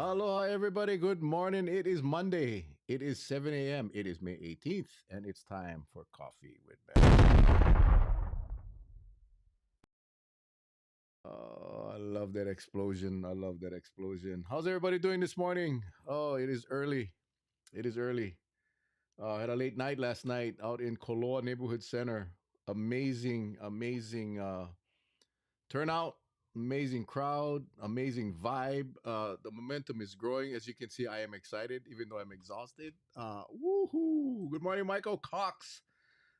Aloha, everybody. Good morning. It is Monday. It is 7 a.m. It is May 18th, and it's time for Coffee with Mel. Oh, I love that explosion. I love that explosion. How's everybody doing this morning? Oh, it is early. It is early. I had a late night last night out in Kaua Neighborhood Center. Amazing, amazing turnout, amazing crowd, amazing vibe. The momentum is growing. As you can see, I am excited, even though I'm exhausted. Woohoo! Good morning, Michael Cox.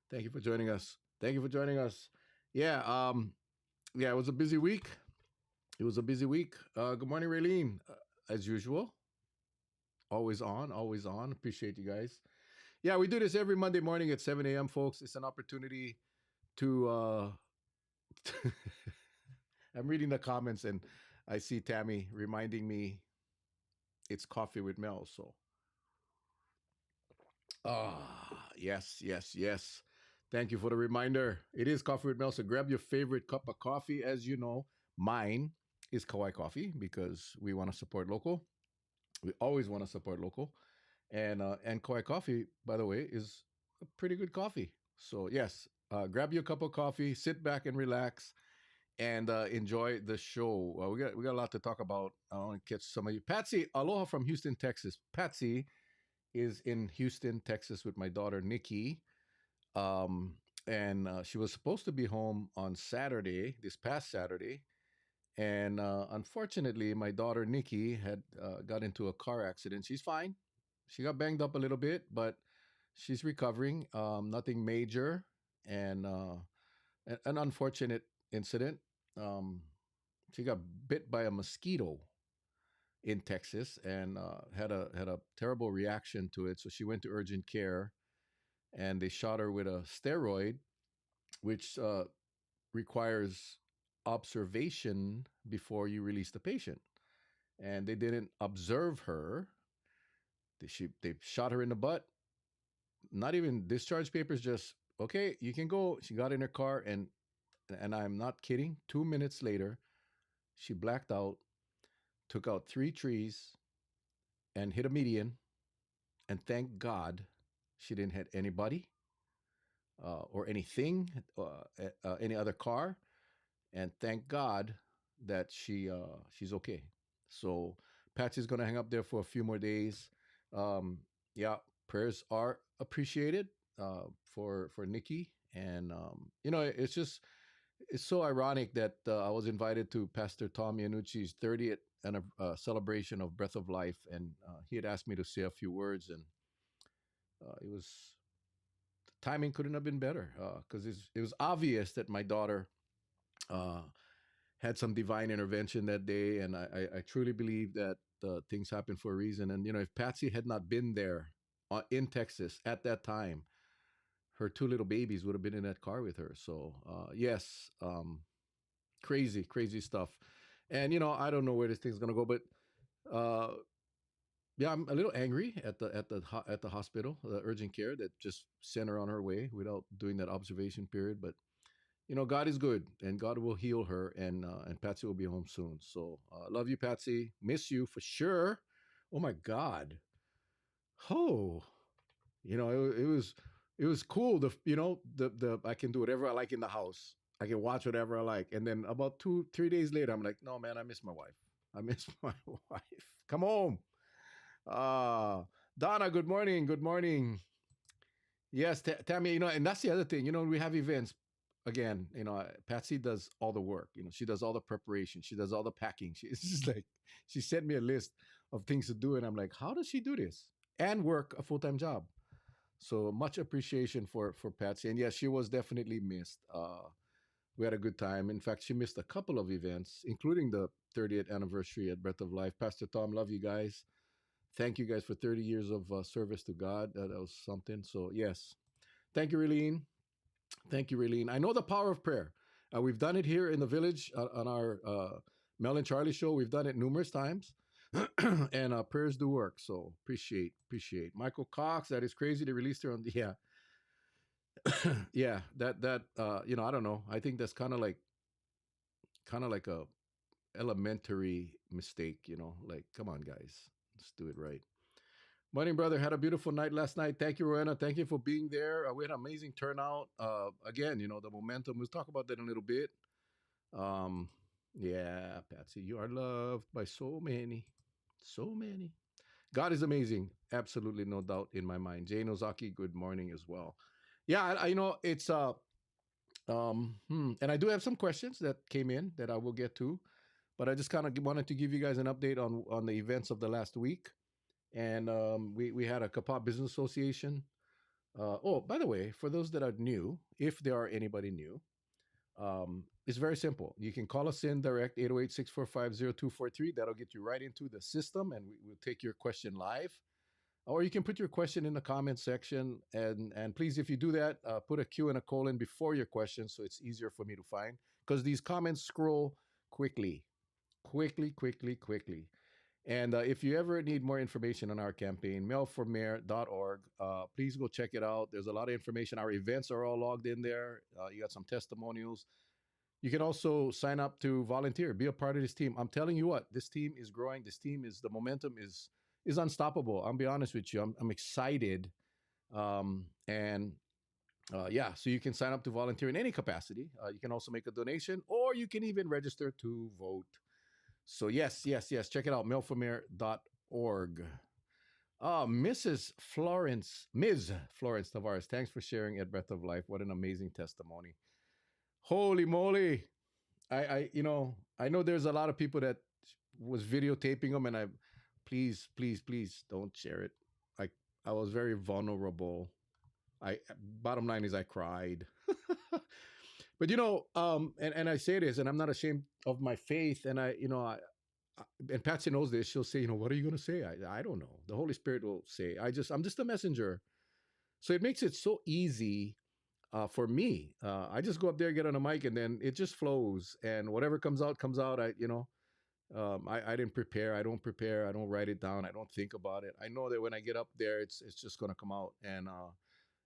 Thank you for joining us. Thank you for joining us. Yeah, yeah, it was a busy week. It was a busy week. Good morning, Raylene. As usual, always on, always on. Appreciate you guys. Yeah, we do this every Monday morning at 7 a.m., folks. It's an opportunity to I'm reading the comments and I see Tammy reminding me it's Coffee with Mel. So, yes, yes, yes. Thank you for the reminder. It is Coffee with Mel. So grab your favorite cup of coffee. As you know, mine is Kauai coffee because we want to support local. We always want to support local. And Kauai coffee, by the way, is a pretty good coffee. So yes, grab your cup of coffee, sit back and relax, and enjoy the show. We got a lot to talk about. I want to catch some of you. Patsy, aloha from Houston, Texas. Patsy is in Houston, Texas, with my daughter Nikki, and she was supposed to be home on Saturday, this past Saturday, and unfortunately, my daughter Nikki had got into a car accident. She's fine. She got banged up a little bit, but she's recovering. Nothing major, and an unfortunate incident. Um, she got bit by a mosquito in Texas and had a terrible reaction to it. So she went to urgent care, and they shot her with a steroid, which requires observation before you release the patient. And they didn't observe her. They shot her in the butt. Not even discharge papers. Just okay, you can go. She got in her car, and I'm not kidding. 2 minutes later, she blacked out, took out 3 trees, and hit a median. And thank God she didn't hit anybody or anything, any other car. And thank God that she's okay. So Patsy's gonna hang up there for a few more days. Yeah, prayers are appreciated for Nikki, and it's so ironic that I was invited to Pastor Tom Yanucci's 30th celebration of Breath of Life, and he had asked me to say a few words, and it was timing couldn't have been better because it was obvious that my daughter uh, had some divine intervention that day, and I truly believe that things happen for a reason. And if Patsy had not been there in Texas at that time, her 2 little babies would have been in that car with her. So yes, crazy, crazy stuff. And I don't know where this thing's gonna go, but uh, yeah, I'm a little angry at the hospital, the urgent care that just sent her on her way without doing that observation period. But God is good, and God will heal her, and Patsy will be home soon. So love you, Patsy. Miss you for sure. Oh my God. Oh, it was cool. The I can do whatever I like in the house. I can watch whatever I like, and then about 2-3 days later, I'm like, no man, I miss my wife. I miss my wife. Come home. Uh Donna, good morning. Good morning. Yes, Tammy, and that's the other thing. We have events. Again, Patsy does all the work. She does all the preparation. She does all the packing. It's just like she sent me a list of things to do, and I'm like, how does she do this and work a full time job? So much appreciation for Patsy, and yes, she was definitely missed. We had a good time. In fact, she missed a couple of events, including the 30th anniversary at Breath of Life. Pastor Tom, love you guys. Thank you guys for 30 years of service to God. That was something. So yes, thank you, Relene. Thank you, Raylene. I know the power of prayer. We've done it here in the village on our Mel and Charlie show. We've done it numerous times, and prayers do work. So appreciate. Michael Cox, that is crazy. They released her on the yeah. That I don't know. I think that's kind of like a elementary mistake. Like, come on, guys, let's do it right. Morning, brother. Had a beautiful night last night. Thank you, Rowena. Thank you for being there. We had an amazing turnout. Again, the momentum. We'll talk about that in a little bit. Um, yeah, Patsy, you are loved by so many, so many. God is amazing. Absolutely, no doubt in my mind. Jane Ozaki, good morning as well. Yeah, it's and I do have some questions that came in that I will get to, but I just kind of wanted to give you guys an update on the events of the last week. And we had a Kappa Business Association. Oh, by the way, for those that are new, if there are anybody new, it's very simple. You can call us in direct 808-645-0243. That'll get you right into the system, and we'll take your question live. Or you can put your question in the comment section, and please, if you do that, put a Q and a colon before your question, so it's easier for me to find, because these comments scroll quickly, quickly, quickly, quickly. And if you ever need more information on our campaign, mailformayor.org, please go check it out. There's a lot of information. Our events are all logged in there. You got some testimonials. You can also sign up to volunteer, be a part of this team. I'm telling you what, this team is growing. This team the momentum is unstoppable. I'll be honest with you. I'm excited. And yeah, so you can sign up to volunteer in any capacity. You can also make a donation, or you can even register to vote. So yes, yes, yes. Check it out, mailformayor.org. Ms. Florence Tavares, thanks for sharing at Breath of Life. What an amazing testimony. Holy moly. I know there's a lot of people that was videotaping them, and please, please, please don't share it. I I was very vulnerable. I Bottom line is I cried. But and I say this, and I'm not ashamed of my faith, and and Patsy knows this. She'll say, what are you going to say? I don't know. The Holy Spirit will say. I'm just a messenger. So it makes it so easy for me. I just go up there, get on a mic, and then it just flows. And whatever comes out, comes out. I didn't prepare. I don't prepare. I don't write it down. I don't think about it. I know that when I get up there, it's just going to come out. And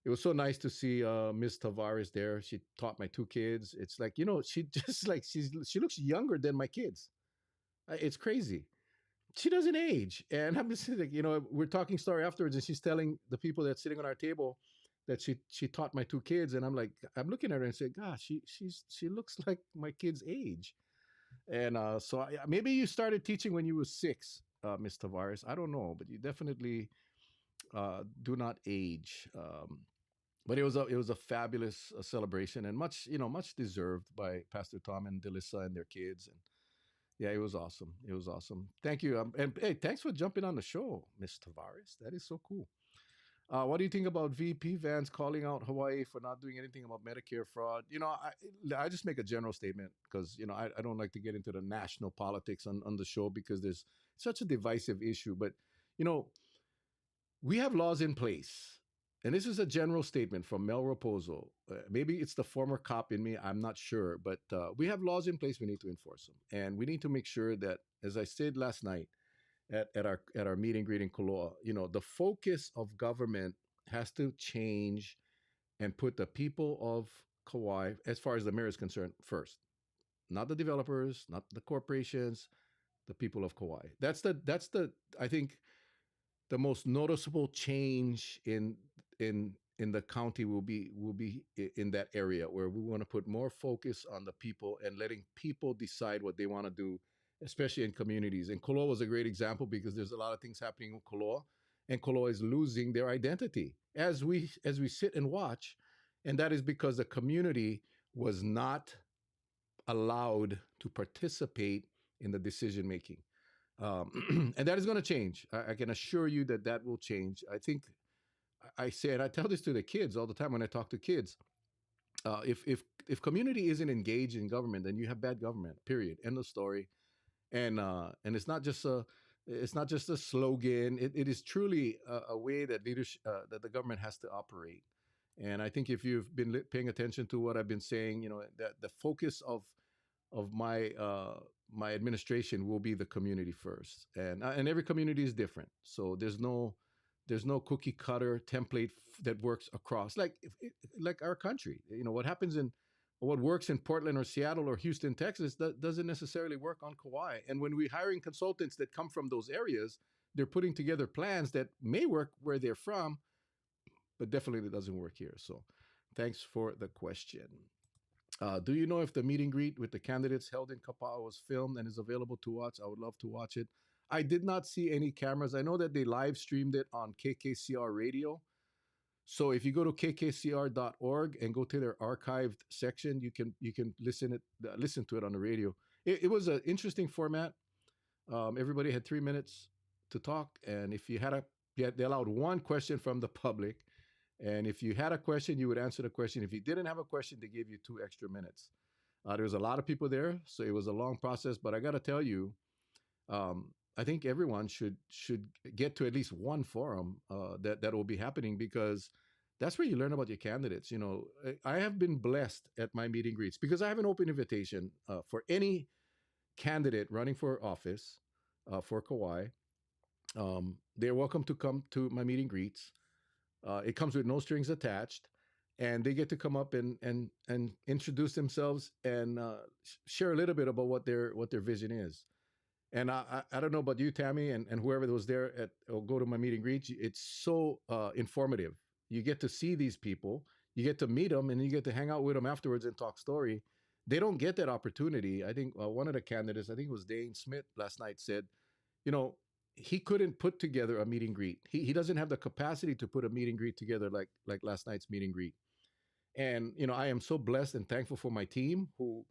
it was so nice to see Miss Tavares there. She taught my two kids. It's like, she just like she looks younger than my kids. It's crazy. She doesn't age. And I'm just like, we're talking story afterwards, and she's telling the people that's sitting on our table that she taught my two kids. And I'm like, I'm looking at her and say, gosh, she looks like my kids' age. And so maybe you started teaching when you were 6, Miss Tavares. I don't know, but you definitely do not age. But it was a fabulous celebration, and much deserved by Pastor Tom and Delissa and their kids. And yeah, it was awesome. It was awesome. Thank you. And hey, thanks for jumping on the show, Miss Tavares. That is so cool. What do you think about VP Vance calling out Hawaii for not doing anything about Medicare fraud? I just make a general statement because I don't like to get into the national politics on the show, because there's such a divisive issue. But you know, we have laws in place. And this is a general statement from Mel Raposo. Maybe it's the former cop in me. I'm not sure. But we have laws in place. We need to enforce them. And we need to make sure that, as I said last night at our meet and greet in Koloa, the focus of government has to change and put the people of Kauai, as far as the mayor is concerned, first. Not the developers, not the corporations, the people of Kauai. That's the I think the most noticeable change in the county will be in that area, where we want to put more focus on the people and letting people decide what they want to do, especially in communities. And Koloa was a great example, because there's a lot of things happening in Koloa, and Koloa is losing their identity as we sit and watch. And that is because the community was not allowed to participate in the decision making. And that is going to change. I can assure you that will change. I think I say, and I tell this to the kids all the time when I talk to kids. If community isn't engaged in government, then you have bad government. Period. End of story. And it's not just a slogan. It is truly a way that leadership that the government has to operate. And I think if you've been paying attention to what I've been saying, that the focus of my administration will be the community first, and every community is different. So there's no cookie cutter template that works across, like our country. what works in Portland or Seattle or Houston, Texas, that doesn't necessarily work on Kauai. And when we're hiring consultants that come from those areas, they're putting together plans that may work where they're from, but definitely doesn't work here. So thanks for the question. Do you know if the meet and greet with the candidates held in Kapaa was filmed and is available to watch? I would love to watch it. I did not see any cameras. I know that they live streamed it on KKCR radio. So if you go to kkcr.org and go to their archived section, you can listen to it on the radio. It was an interesting format. Everybody had 3 minutes to talk, and if you had they allowed one question from the public, and if you had a question, you would answer the question. If you didn't have a question, they gave you 2 extra minutes. There was a lot of people there, so it was a long process. But I got to tell you, I think everyone should get to at least one forum that will be happening, because that's where you learn about your candidates. I have been blessed at my meet and greets because I have an open invitation for any candidate running for office for Kauai. They're welcome to come to my meet and greets. It comes with no strings attached, and they get to come up and introduce themselves and share a little bit about what their vision is. And I don't know about you, Tammy, and whoever was there at or go to my meet and greet. It's so informative. You get to see these people, you get to meet them, and you get to hang out with them afterwards and talk story. They don't get that opportunity. I think one of the candidates, I think it was Dane Smith last night, said, you know, he couldn't put together a meet and greet. He doesn't have the capacity to put a meet and greet together like last night's meet and greet. And I am so blessed and thankful for my team who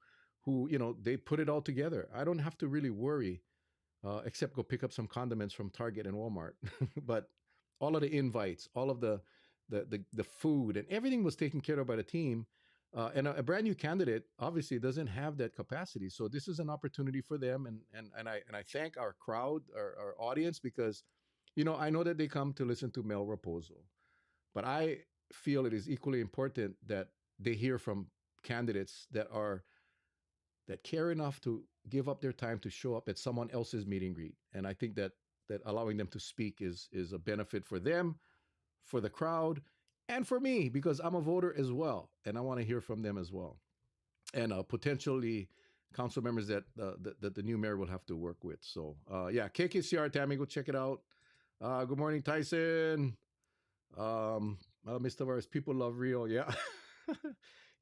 they put it all together. I don't have to really worry, except go pick up some condiments from Target and Walmart. But all of the invites, all of the food, and everything was taken care of by the team. And a brand new candidate obviously doesn't have that capacity. So this is an opportunity for them, and I thank our crowd, our audience, because I know that they come to listen to Mel Raposo, but I feel it is equally important that they hear from candidates that care enough to give up their time to show up at someone else's meet and greet. And I think that allowing them to speak is a benefit for them, for the crowd, and for me, because I'm a voter as well, and I want to hear from them as well, and potentially council members that the new mayor will have to work with. So yeah, KKCR, Tammy, go check it out. Good morning, Tyson. Mr. Tavares, people love Rio. Yeah.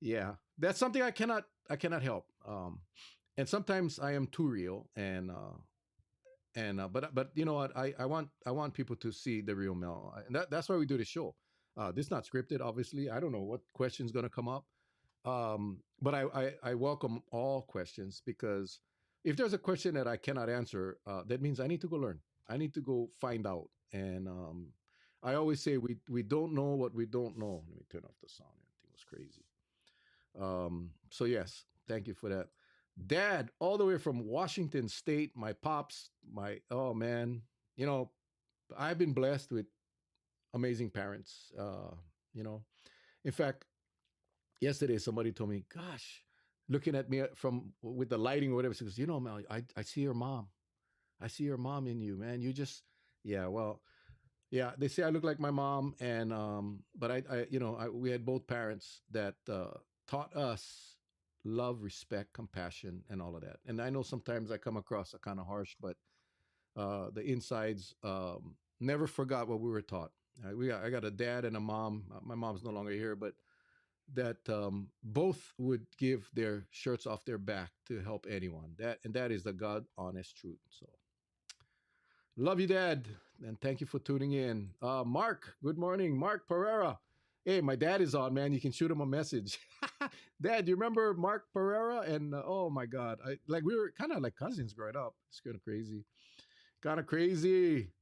Yeah, that's something I cannot help. And sometimes I am too real, but you know what? I want people to see the real Mel, and that's why we do the show. This is not scripted, obviously. I don't know what question's going to come up, but I welcome all questions, because if there's a question that I cannot answer, that means I need to go learn. I need to go find out, and I always say we don't know what we don't know. Let me turn off the sound. Everything was crazy. So yes, thank you for that. Dad, all the way from Washington State, my pops, oh man, you know, I've been blessed with amazing parents. You know, in fact, yesterday somebody told me, "Gosh, looking at me from with the lighting or whatever," she goes, Mel, I see your mom. I see your mom in you, man. You just, yeah, well, yeah, they say I look like my mom, and but we had both parents that taught us love, respect, compassion, and all of that. And I know sometimes I come across a kind of harsh, but the insides never forgot what we were taught. I got a dad and a mom. My mom's no longer here, but that both would give their shirts off their back to help anyone. That is the God honest truth. So love you, Dad, and thank you for tuning in. Mark, good morning, Mark Pereira. Hey, my dad is on, man. You can shoot him a message. Dad, you remember Mark Pereira? And oh my God, we were kind of like cousins growing up. It's kind of crazy, kind of crazy.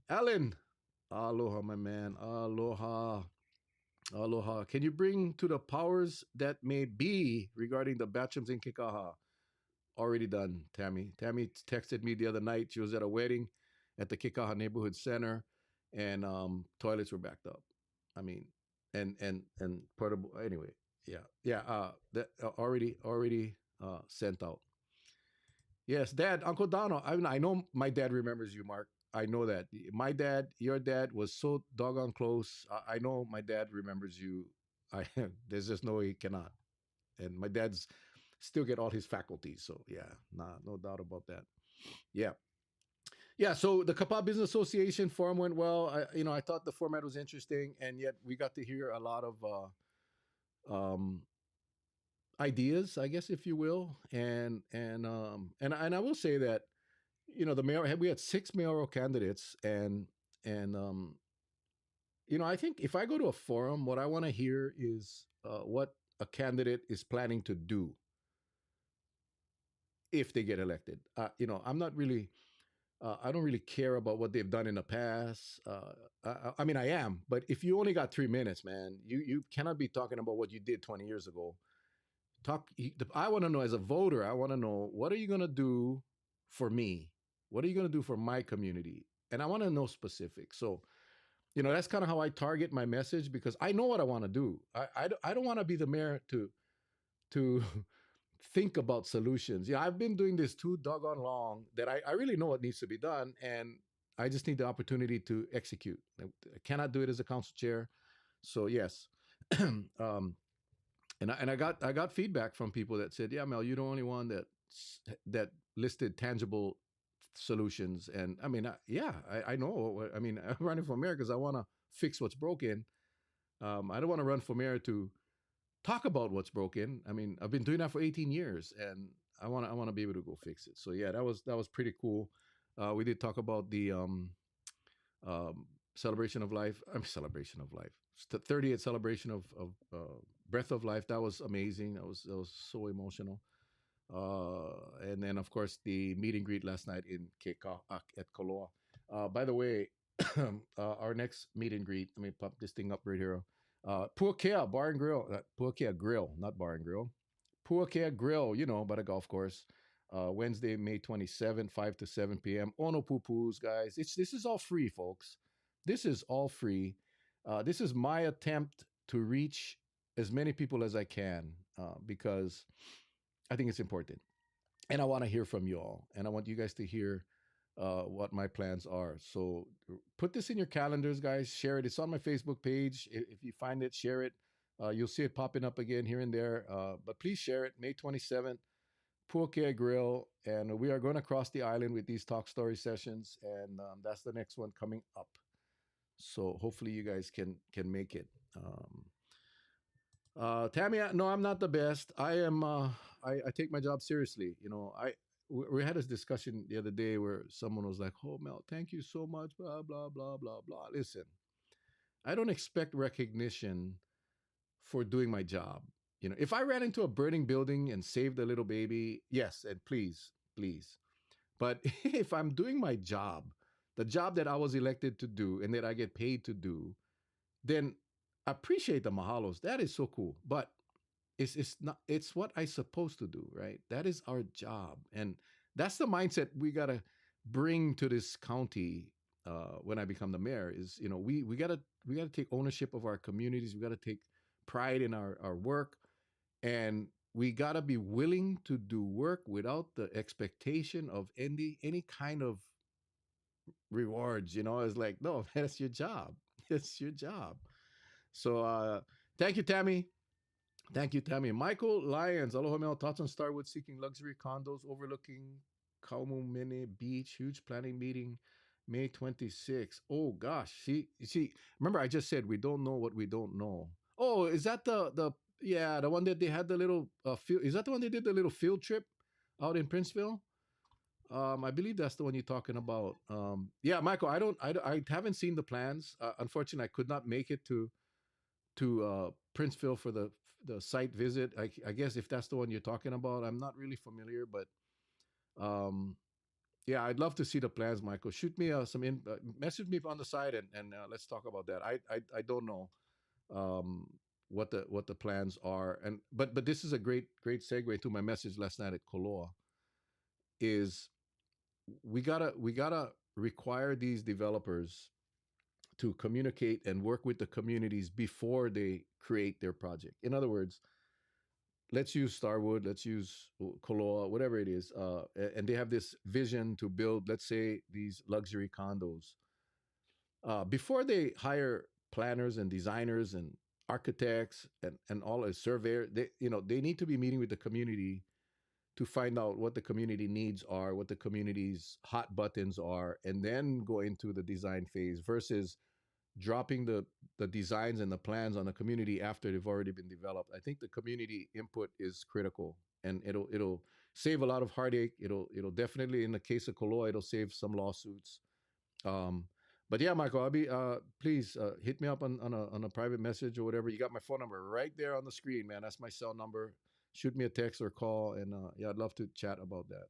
Alan, aloha, my man. Aloha, aloha. Can you bring to the powers that may be regarding the bathrooms in Kikaha? Already done, Tammy. Tammy texted me the other night. She was at a wedding at the Kikaha Neighborhood Center, and toilets were backed up. I mean, and portable. Anyway, yeah, yeah. That already sent out. Yes, Dad, Uncle Donald. I know my dad remembers you, Mark. I know that my dad, your dad, was so doggone close. I know my dad remembers you. I there's just no way he cannot. and my dad's still get all his faculties. So yeah, nah, no doubt about that. Yeah, yeah. So the Kapa Business Association forum went well. I thought the format was interesting, and yet we got to hear a lot of ideas, I guess, if you will, and I will say that the mayor we had six mayoral candidates, and I think if I go to a forum, what I want to hear is what a candidate is planning to do if they get elected. I'm not really. I don't really care about what they've done in the past. I mean, I am, but if you only got 3 minutes, man, you cannot be talking about what you did 20 years ago. I want to know, as a voter, I want to know, what are you going to do for me? What are you going to do for my community? And I want to know specifics. So, that's kind of how I target my message, because I know what I want to do. I don't want to be the mayor to think about solutions. Yeah, I've been doing this too doggone long that I really know what needs to be done, and I just need the opportunity to execute. I cannot do it as a council chair. So yes, and I got feedback from people that said, "Yeah, Mel, you're the only one that listed tangible solutions." And I mean, yeah, I know. I mean, I'm running for mayor because I want to fix what's broken. I don't want to run for mayor to talk about what's broken. I mean, I've been doing that for 18 years, and I want to be able to go fix it. So yeah, that was pretty cool. We did talk about the celebration of life. I mean, celebration of life. It's the 30th celebration of Breath of Life. That was amazing. That was so emotional. And then of course the meet and greet last night in Keka at Koloa. By the way, our next meet and greet. Let me pop this thing up right here. Puakea Bar and Grill. Puakea Grill, not Bar and Grill. Puakea Grill, by the golf course. Wednesday, May 27th, 5 to 7 p.m. Ono Pupus, guys. This is all free, folks. This is all free. This is my attempt to reach as many people as I can, because I think it's important. And I want to hear from you all. And I want you guys to hear what my plans are. So put this in your calendars, guys. Share it. It's on my Facebook page. If you find it, share it. You'll see it popping up again here and there. But please share it. May 27th, Puakea Grill. And we are going to cross the island with these talk story sessions. And that's the next one coming up. So hopefully you guys can make it. Tammy, no, I'm not the best. I am. I take my job seriously. We had this discussion the other day where someone was like, "Oh, Mel, thank you so much." Blah blah blah blah blah. Listen, I don't expect recognition for doing my job. If I ran into a burning building and saved a little baby, yes, and please, please. But if I'm doing my job, the job that I was elected to do and that I get paid to do, then appreciate the mahalos. That is so cool. But it's what I supposed to do, right? That is our job, and that's the mindset we gotta bring to this county when I become the mayor. Is we gotta take ownership of our communities. We gotta take pride in our work, and we gotta be willing to do work without the expectation of any kind of rewards. It's like, no, that's your job. It's your job. So thank you, Tammy. Thank you, Tammy. Michael Lyons, aloha mel, thoughts on Starwood seeking luxury condos overlooking Kaumumene Beach. Huge planning meeting, May 26th. Oh gosh, see. Remember, I just said we don't know what we don't know. Oh, is that the yeah, the one that they had the little field? Is that the one they did the little field trip out in Princeville? I believe that's the one you're talking about. Yeah, Michael, I haven't seen the plans. Unfortunately, I could not make it to Princeville for the site visit. I guess if that's the one you're talking about, I'm not really familiar, but um, yeah, I'd love to see the plans, Michael. Shoot me message me on the side, and let's talk about that. I don't know what the plans are, and but this is a great segue to my message last night at Koloa. Is we gotta require these developers to communicate and work with the communities before they create their project. In other words, let's use Starwood, let's use Koloa, whatever it is, and they have this vision to build, let's say, these luxury condos. Before they hire planners and designers and architects and all as surveyor, they need to be meeting with the community to find out what the community needs are, what the community's hot buttons are, and then go into the design phase versus dropping the designs and the plans on the community after they've already been developed. I think the community input is critical, and it'll save a lot of heartache. It'll definitely, in the case of Koloa, it'll save some lawsuits. Um, but yeah, Michael, I'll be please hit me up on a private message or whatever. You got my phone number right there on the screen, man. That's my cell number. Shoot me a text or call, and yeah, I'd love to chat about that.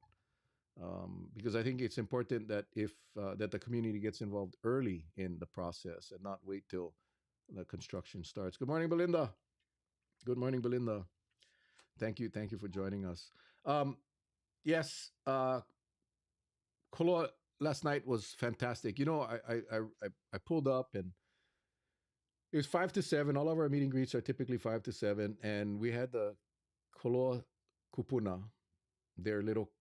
Because I think it's important that if that the community gets involved early in the process and not wait till the construction starts. Good morning, Belinda. Good morning, Belinda. Thank you for joining us. Um, yes, Koloa last night was fantastic. You know, I pulled up and it was 5 to 7. All of our meet and greets are typically 5 to 7, and we had the Koloa Kupuna, their little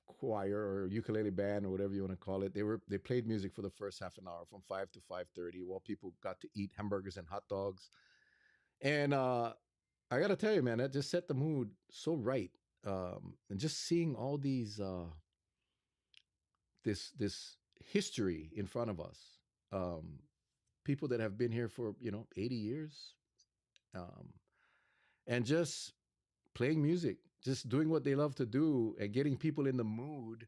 choir or ukulele band or whatever you want to call it. They played music for the first half an hour from 5 to 5:30, while people got to eat hamburgers and hot dogs. And I got to tell you, man, that just set the mood so right. And just seeing all these this history in front of us, um, people that have been here for 80 years, um, and just playing music, just doing what they love to do, and getting people in the mood.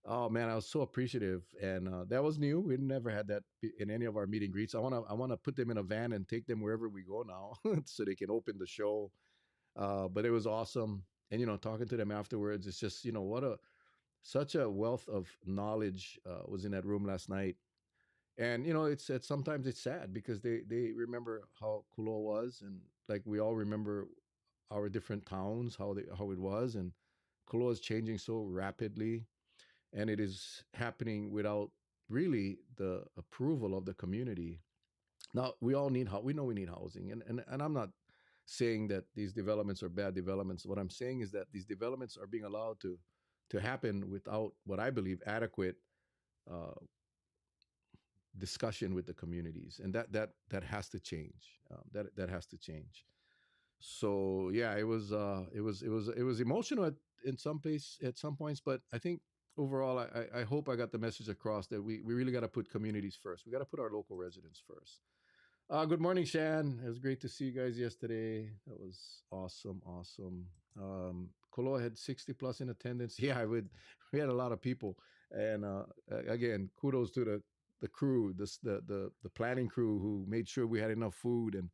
Oh man, I was so appreciative, and that was new. We never had that in any of our meet and greets. I wanna put them in a van and take them wherever we go now, so they can open the show. But it was awesome, and talking to them afterwards, it's just what a such a wealth of knowledge was in that room last night. And it's sometimes it's sad because they remember how Kulo was, and like we all remember our different towns, how it was, and Kulo is changing so rapidly, and it is happening without really the approval of the community. Now we all need we know we need housing, and I'm not saying that these developments are bad developments. What I'm saying is that these developments are being allowed to happen without what I believe adequate uh, discussion with the communities, and that has to change. That has to change. So yeah, it was emotional in some place at some points, but I think overall, I hope I got the message across that we really got to put communities first. We got to put our local residents first. Good morning, Shan. It was great to see you guys yesterday. That was awesome, awesome. Koloa had 60 plus in attendance. Yeah, I would. We had a lot of people, and again, kudos to the crew, the planning crew who made sure we had enough food, and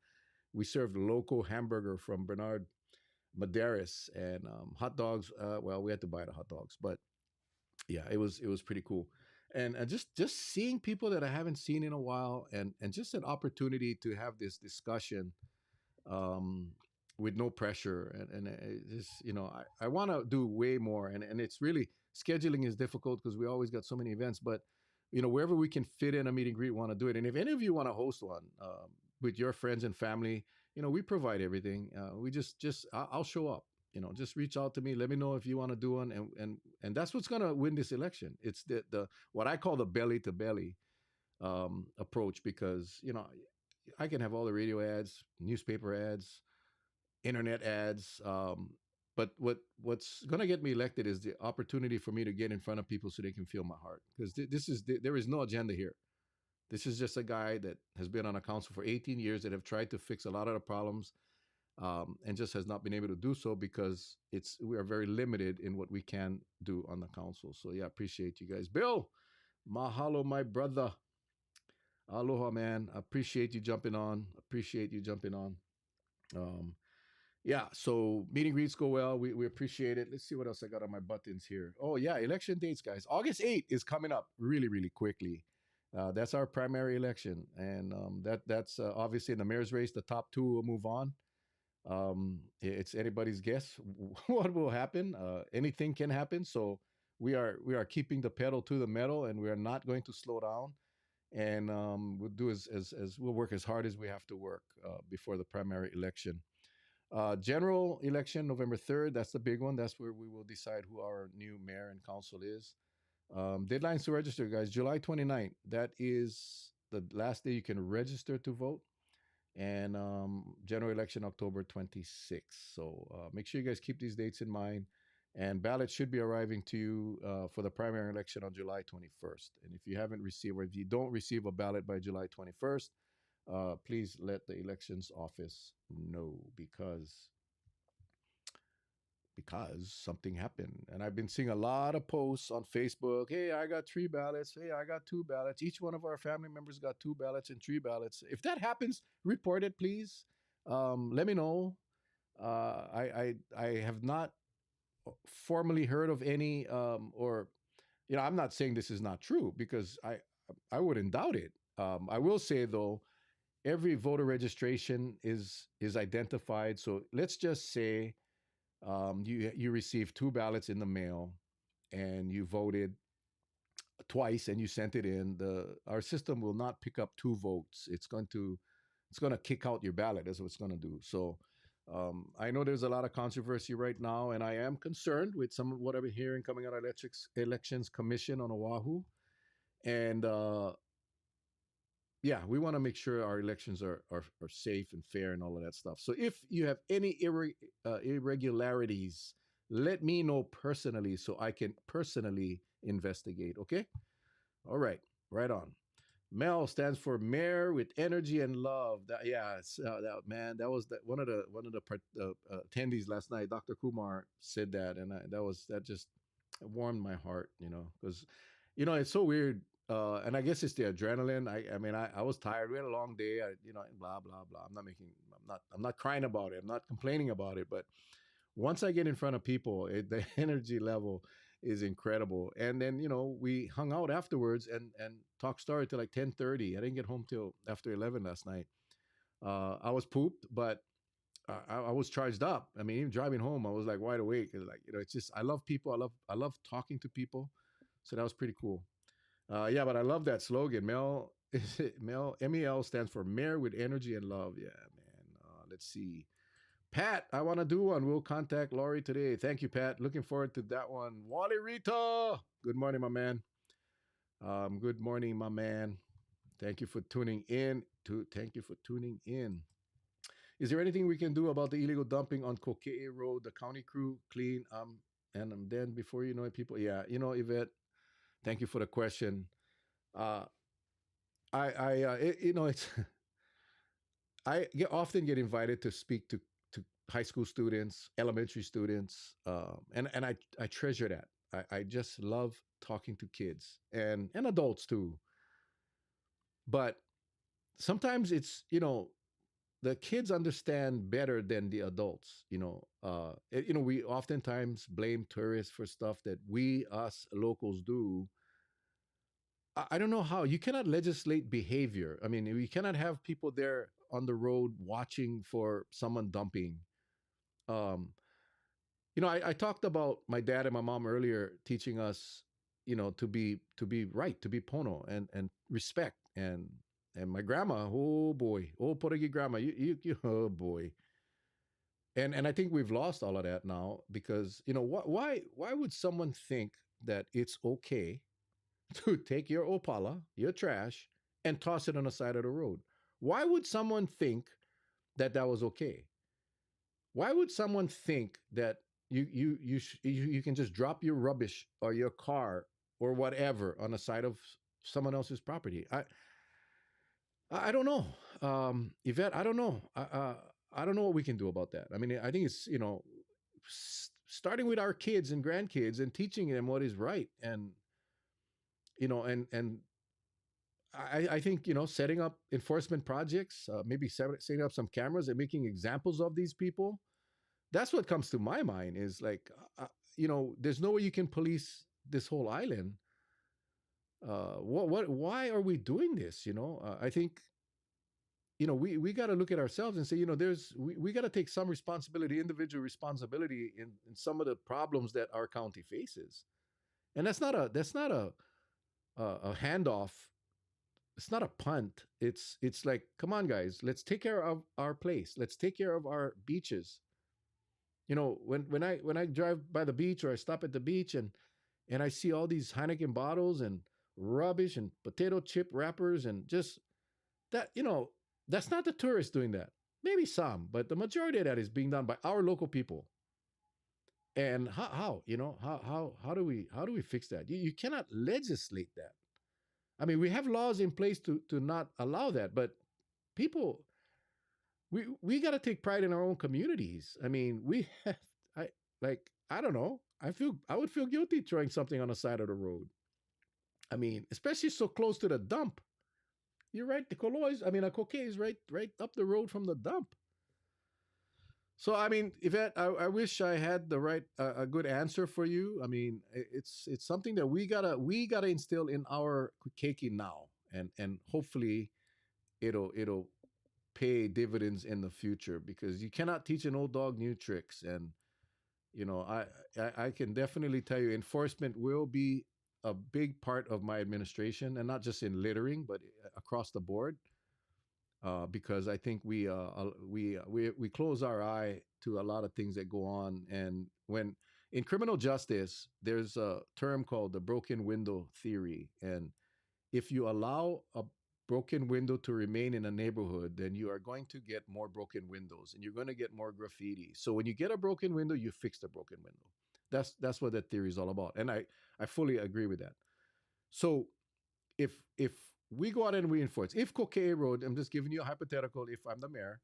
we served local hamburger from Bernard Maderis and hot dogs. Well, we had to buy the hot dogs, but yeah, it was pretty cool. And just seeing people that I haven't seen in a while, and just an opportunity to have this discussion um, with no pressure, and just I want to do way more, and it's really scheduling is difficult because we always got so many events, but wherever we can fit in a meet and greet, want to do it. And if any of you want to host one with your friends and family, we provide everything. We I'll show up. Just reach out to me. Let me know if you want to do one, and that's what's gonna win this election. It's the what I call the belly to belly approach, because I can have all the radio ads, newspaper ads, internet ads. But what's going to get me elected is the opportunity for me to get in front of people so they can feel my heart. Because there is no agenda here. This is just a guy that has been on a council for 18 years, that have tried to fix a lot of the problems, and just has not been able to do so because we are very limited in what we can do on the council. So yeah, appreciate you guys. Bill, mahalo, my brother. Aloha, man. Appreciate you jumping on. Appreciate you jumping on. Um, yeah, so meeting greets go well. We appreciate it. Let's see what else I got on my buttons here. Oh yeah, election dates, guys. August 8th is coming up really, really quickly. That's our primary election, and that's obviously in the mayor's race. The top two will move on. It's anybody's guess what will happen. Anything can happen. So we are keeping the pedal to the metal, and we are not going to slow down. And we'll do as we'll work as hard as we have to work before the primary election. General election, November 3rd. That's the big one. That's where we will decide who our new mayor and council is. Deadlines to register, guys. July 29th. That is the last day you can register to vote. and general election October 26th. So make sure you guys keep these dates in mind. And ballots should be arriving to you for the primary election on July 21st. And if you haven't received, or if you don't receive a ballot by July 21st, please let the elections office know, because something happened. And I've been seeing a lot of posts on Facebook. Hey, I got 3 ballots. Hey, I got 2 ballots. Each one of our family members got 2 ballots and 3 ballots. If that happens, report it, please. Let me know. I have not formally heard of any, or I'm not saying this is not true, because I wouldn't doubt it. I will say though, every voter registration is identified. So let's just say you received 2 ballots in the mail and you voted twice and you sent it in. Our system will not pick up 2 votes. It's going to kick out your ballot. That's what it's going to do. So I know there's a lot of controversy right now, and I am concerned with some of what I've been hearing coming out of Elections Commission on Oahu. And yeah, we want to make sure our elections are safe and fair and all of that stuff. So if you have any irregularities, let me know personally so I can personally investigate. Okay. All right. Right on. Mel stands for Mayor with Energy and Love. Man, that was one of the attendees last night. Dr. Kumar said that, and that just warmed my heart, because it's so weird. And I guess it's the adrenaline. I mean, I was tired. We had a long day. Blah blah blah. I'm not crying about it. I'm not complaining about it. But once I get in front of people, the energy level is incredible. And then we hung out afterwards and talked story till like 10:30. I didn't get home till after 11 last night. I was pooped, but I was charged up. I mean, even driving home, I was like wide awake. It's like it's just I love people. I love talking to people. So that was pretty cool. Yeah, but I love that slogan. Mel is it Mel? MEL stands for Mayor with Energy and Love. Yeah, man. Let's see. Pat, I want to do one. We'll contact Laurie today. Thank you, Pat. Looking forward to that one. Wally Rita. Good morning, my man. Good morning, my man. Thank you for tuning in. Thank you for tuning in. Is there anything we can do about the illegal dumping on Kokee Road? The county crew clean. And then before you know it, people. Yeah, Yvette. Thank you for the question. Uh, it's often get invited to speak to high school students, elementary students, and I treasure that. I just love talking to kids and adults too. But sometimes it's the kids understand better than the adults. We oftentimes blame tourists for stuff that we us locals do. I don't know how you cannot legislate behavior. I mean, we cannot have people there on the road watching for someone dumping. Um, I talked about my dad and my mom earlier teaching us, to be right, to be pono and respect and my grandma, oh boy, oh Portuguese grandma, you oh boy. And I think we've lost all of that now because why would someone think that it's okay to take your opala, your trash, and toss it on the side of the road? Why would someone think that that was okay? Why would someone think that you can just drop your rubbish or your car or whatever on the side of someone else's property? I don't know, Yvette. I don't know. I don't know what we can do about that. I mean, I think it's starting with our kids and grandkids and teaching them what is right, and and I think setting up enforcement projects, maybe setting up some cameras and making examples of these people. That's what comes to my mind is like, there's no way you can police this whole island. Why are we doing this? I think, we got to look at ourselves and say, we got to take some responsibility, individual responsibility in some of the problems that our county faces. And that's not a handoff. It's not a punt. It's like, come on, guys, let's take care of our place. Let's take care of our beaches. When I drive by the beach or I stop at the beach and I see all these Heineken bottles and rubbish and potato chip wrappers and just that, That's not the tourists doing that. Maybe some, but the majority of that is being done by our local people. And how you know how do we fix that? You cannot legislate that. I mean, we have laws in place to not allow that, but people, we got to take pride in our own communities. I mean, we have, I like, I don't know. I would feel guilty throwing something on the side of the road. I mean, especially so close to the dump. You're right. The Colois, I mean, a Coquet is right up the road from the dump. So I mean, Yvette, I wish I had the right a good answer for you. I mean, it's something that we gotta instill in our keiki now, and hopefully it'll pay dividends in the future, because you cannot teach an old dog new tricks. And I can definitely tell you, enforcement will be a big part of my administration, and not just in littering, but across the board. Because I think we close our eye to a lot of things that go on. And when in criminal justice, there's a term called the broken window theory. And if you allow a broken window to remain in a neighborhood, then you are going to get more broken windows, and you're going to get more graffiti. So when you get a broken window, you fix the broken window. That's what that theory is all about. And I fully agree with that. So if we go out and we enforce, if Coquet Road, I'm just giving you a hypothetical, if I'm the mayor,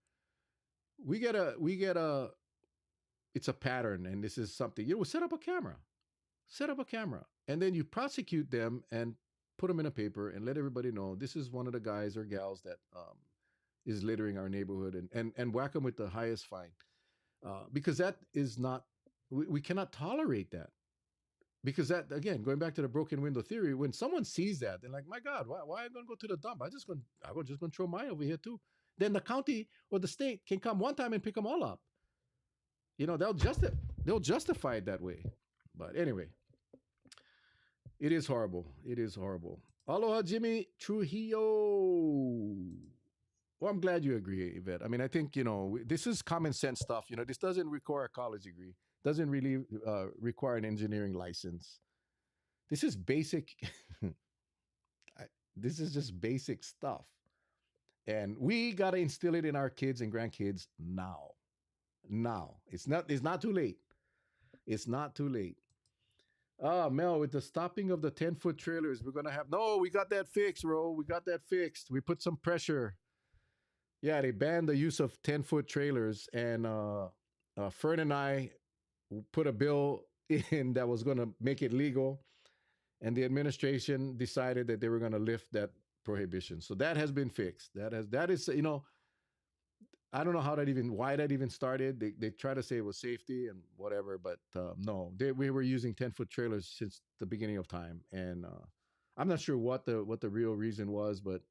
we get a it's a pattern, and this is something, set up a camera, and then you prosecute them and put them in a paper and let everybody know this is one of the guys or gals that is littering our neighborhood, and whack them with the highest fine, because that is not, we cannot tolerate that. Because that, again, going back to the broken window theory, when someone sees that, they're like, my God, why am I going to go to the dump? I'm just going to throw mine over here too. Then the county or the state can come one time and pick them all up. They'll justify it that way. But anyway, it is horrible. It is horrible. Aloha, Jimmy Trujillo. Well, I'm glad you agree, Yvette. I mean, I think, this is common sense stuff. This doesn't require a college degree, doesn't really require an engineering license. This is basic. This is just basic stuff. And we got to instill it in our kids and grandkids now. Now. It's not too late. It's not too late. Mel, with the stopping of the 10-foot trailers, we're going to have, no, we got that fixed, Ro. We got that fixed. We put some pressure. Yeah, they banned the use of 10-foot trailers. And Fern and I put a bill in that was going to make it legal. And the administration decided that they were going to lift that prohibition. So that has been fixed. That is, I don't know why that even started. They try to say it was safety and whatever, but no, we were using 10-foot trailers since the beginning of time, and I'm not sure what the real reason was, but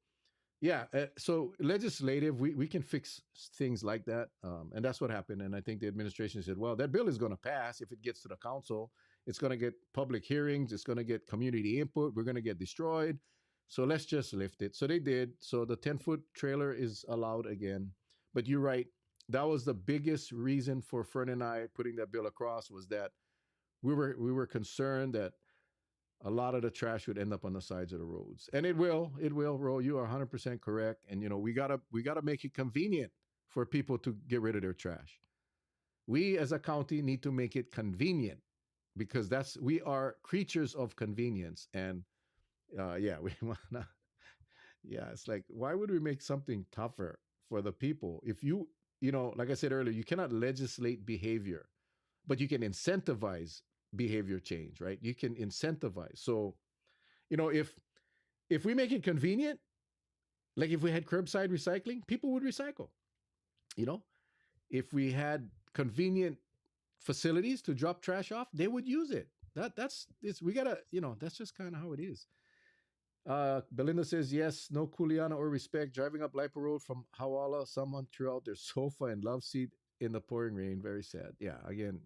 yeah. So legislative, we can fix things like that, and that's what happened. And I think the administration said, well, that bill is going to pass if it gets to the council. It's going to get public hearings. It's going to get community input. We're going to get destroyed. So let's just lift it. So they did. So the 10-foot trailer is allowed again. But you're right. That was the biggest reason for Fern and I putting that bill across, was that we were concerned that a lot of the trash would end up on the sides of the roads. And it will, Ro. You are 100% correct. And we gotta make it convenient for people to get rid of their trash. We as a county need to make it convenient, because we are creatures of convenience. And yeah, we wanna, yeah, it's like, why would we make something tougher for the people? If like I said earlier, you cannot legislate behavior, but you can incentivize behavior change, right? You can incentivize. So, if we make it convenient, like if we had curbside recycling, people would recycle. You know, if we had convenient facilities to drop trash off, they would use it. That's it's we gotta, that's just kind of how it is. Belinda says, yes, no kuleana or respect. Driving up Lipa Road from Hawala, someone threw out their sofa and love seat in the pouring rain. Very sad. Yeah, again,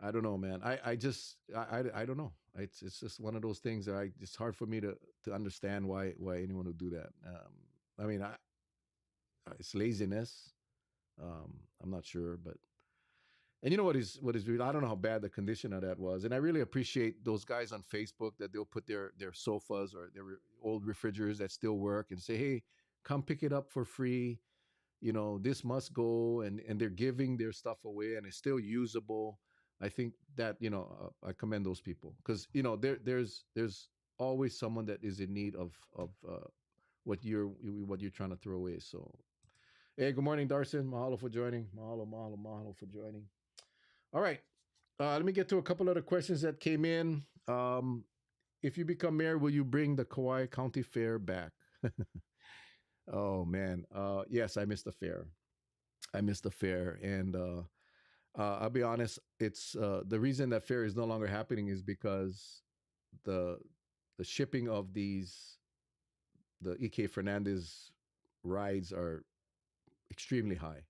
I don't know, man. I don't know. It's just one of those things that it's hard for me to understand why anyone would do that. I mean, it's laziness. I'm not sure, but And you know what is real? I don't know how bad the condition of that was, and I really appreciate those guys on Facebook that they'll put their sofas or their old refrigerators that still work and say, "Hey, come pick it up for free. You know, this must go," and they're giving their stuff away, and it's still usable. I think that I commend those people because there's always someone that is in need of what you're trying to throw away. So, hey, good morning, Darcy. Mahalo for joining. Mahalo, mahalo, mahalo for joining. All right. Let me get to a couple other questions that came in. If you become mayor, will you bring the Kauai County Fair back? Oh man, yes, I missed the fair. I missed the fair, and I'll be honest. It's the reason that fair is no longer happening is because the the shipping of the EK Fernandez rides are extremely high.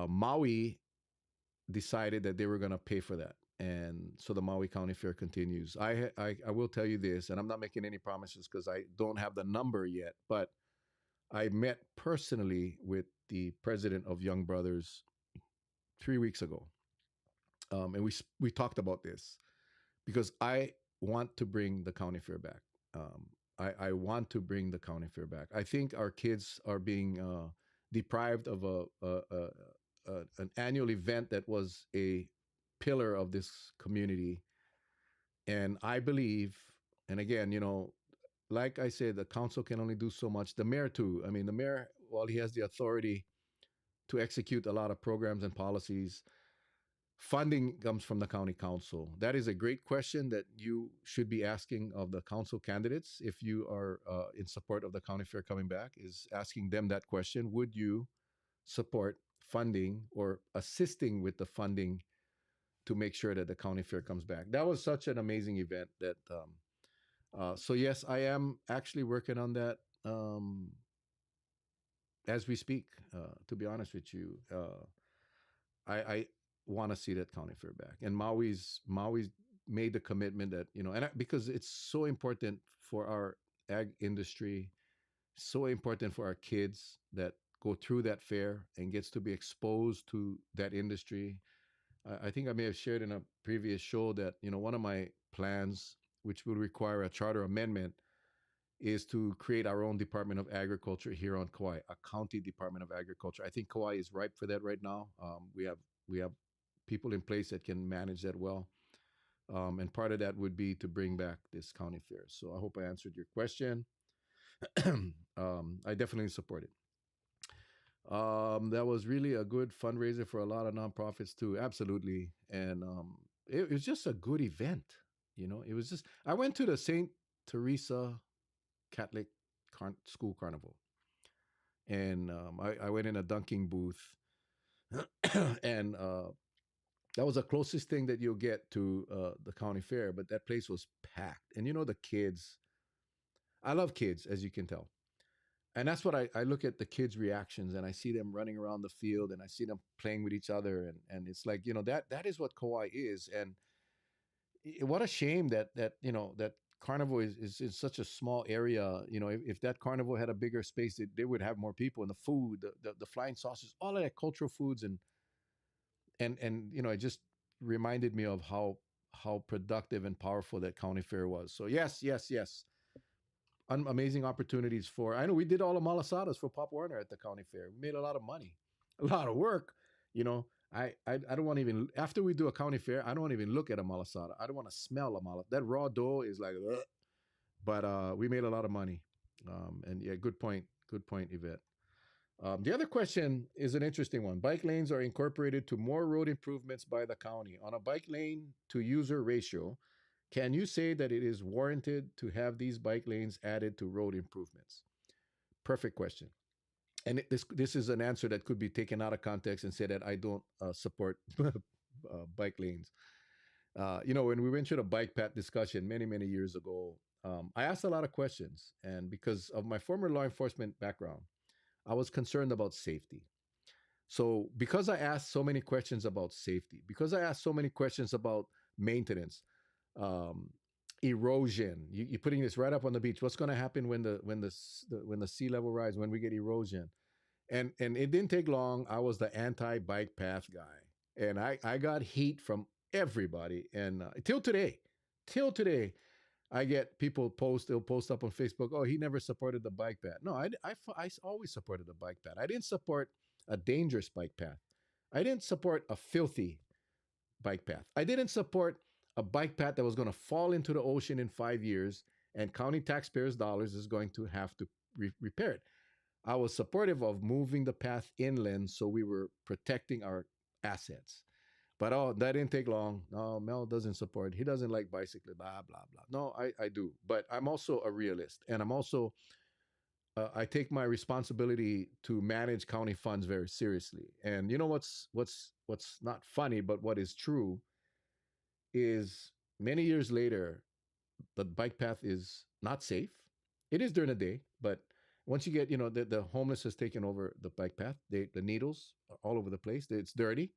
Maui decided that they were going to pay for that. And so the Maui County Fair continues. I will tell you this, and I'm not making any promises because I don't have the number yet, but I met personally with the president of Young Brothers 3 weeks ago. And we talked about this because I want to bring the county fair back. I want to bring the county fair back. I think our kids are being deprived of an annual event that was a pillar of this community. And I believe, and again, like I said, the council can only do so much. The mayor too. I mean, the mayor, while he has the authority to execute a lot of programs and policies, funding comes from the county council. That is a great question that you should be asking of the council candidates if you are in support of the county fair coming back. Is asking them that question: would you support funding or assisting with the funding to make sure that the county fair comes back? That was such an amazing event that. So yes, I am actually working on that as we speak. To be honest with you, I want to see that county fair back. And Maui's made the commitment that because it's so important for our ag industry, so important for our kids that go through that fair and gets to be exposed to that industry. I think I may have shared in a previous show that one of my plans, which will require a charter amendment, is to create our own Department of Agriculture here on Kauai, a county Department of Agriculture. I think Kauai is ripe for that right now. We have people in place that can manage that well, and part of that would be to bring back this county fair. So I hope I answered your question. I definitely support it. That was really a good fundraiser for a lot of nonprofits too. Absolutely, and it was just a good event. It was just. I went to the Saint Teresa Catholic School Carnival, and I went in a dunking booth, and that was the closest thing that you'll get to the county fair. But that place was packed, and the kids. I love kids, as you can tell, and that's what I look at the kids' reactions, and I see them running around the field, and I see them playing with each other, and it's like that is what Kauai is, and what a shame that carnival is in such a small area. If that carnival had a bigger space, they would have more people, and the food, the flying saucers, all of that cultural foods, and it just reminded me of how productive and powerful that county fair was. So yes, yes, yes, amazing opportunities for. I know we did all the malasadas for Pop Warner at the county fair. We made a lot of money, a lot of work. You know, I don't want to even after we do a county fair, I don't want to even look at a malasada. I don't want to smell a malasada. That raw dough is like, ugh. But we made a lot of money. And yeah, good point, Yvette. The other question is an interesting one. Bike lanes are incorporated to more road improvements by the county. On a bike lane to user ratio, can you say that it is warranted to have these bike lanes added to road improvements? Perfect question. And this is an answer that could be taken out of context and say that I don't support bike lanes. When we went through the bike path discussion many, many years ago, I asked a lot of questions. And because of my former law enforcement background, I was concerned about safety. So because I asked so many questions about safety, because I asked so many questions about maintenance, um, erosion, you're putting this right up on the beach. What's going to happen when the sea level rise, when we get erosion? And it didn't take long. I was the anti bike path guy. And I got heat from everybody. And till today, I get people they'll post up on Facebook, oh, he never supported the bike path. No, I always supported the bike path. I didn't support a dangerous bike path. I didn't support a filthy bike path. I didn't support a bike path that was going to fall into the ocean in 5 years and county taxpayers' dollars is going to have to repair it. I was supportive of moving the path inland so we were protecting our assets. But oh, that didn't take long. No, Mel doesn't support. He doesn't like bicycling. Blah blah blah. No, I do. But I'm also a realist, and I'm also I take my responsibility to manage county funds very seriously. And you know what's not funny, but what is true is many years later, the bike path is not safe. It is during the day, but once you get, the homeless has taken over the bike path. The needles are all over the place. It's dirty.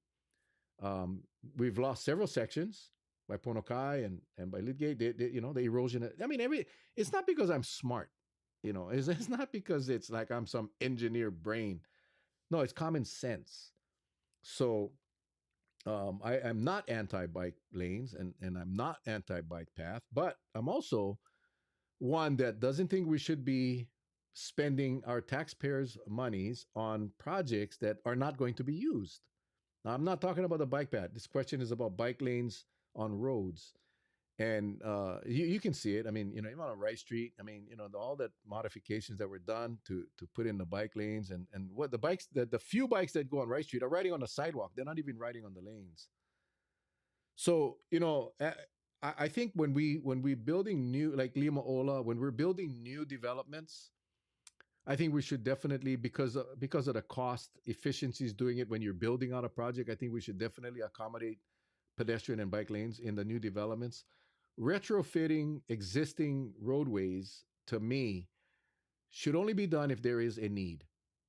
We've lost several sections by Ponokai and by Lidgate. The erosion. I mean, it's not because I'm smart. It's not because it's like I'm some engineer brain. No, it's common sense. So I am not anti-bike lanes and I'm not anti-bike path, but I'm also one that doesn't think we should be spending our taxpayers' monies on projects that are not going to be used. Now, I'm not talking about the bike path. This question is about bike lanes on roads. And you can see it. I mean, even on Rice Street, I mean, all the modifications that were done to put in the bike lanes and what the bikes, the few bikes that go on Rice Street are riding on the sidewalk. They're not even riding on the lanes. So, I think when we building new, like Lima Ola, when we're building new developments, I think we should definitely, because of the cost efficiencies doing it when you're building on a project, I think we should definitely accommodate pedestrian and bike lanes in the new developments. Retrofitting existing roadways, to me, should only be done if there is a need,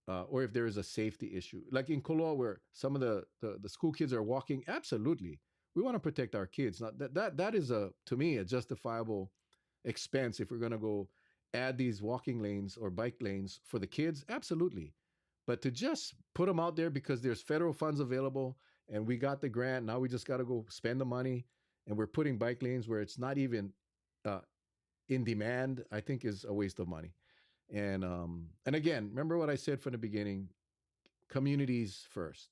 or if there is a safety issue. Like in Kaua, where some of the school kids are walking, absolutely, we want to protect our kids. Not that is to me a justifiable expense if we're going to go add these walking lanes or bike lanes for the kids, absolutely. But to just put them out there because there's federal funds available and we got the grant, now we just got to go spend the money and we're putting bike lanes where it's not even uh, in demand, I think is a waste of money. And again, remember what I said from the beginning: communities first.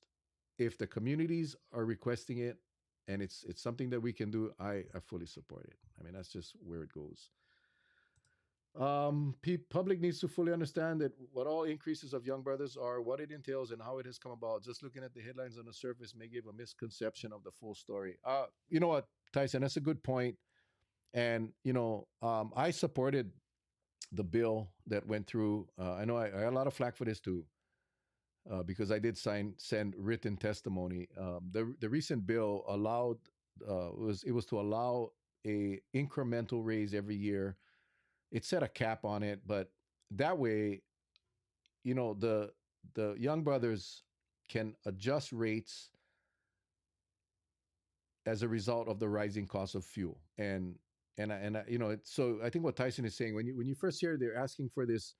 If the communities are requesting it, and it's something that we can do, I fully support it. I mean, that's just where it goes. Public needs to fully understand that what all increases of Young Brothers are, what it entails, and how it has come about. Just looking at the headlines on the surface may give a misconception of the full story. You know what, Tyson? That's a good point. And I supported the bill that went through. I know I got a lot of flack for this too, because I did send written testimony. The recent bill allowed it was to allow a incremental raise every year. It set a cap on it, but that way, the young brothers can adjust rates as a result of the rising cost of fuel. So I think what Tyson is saying, when you first hear they're asking for this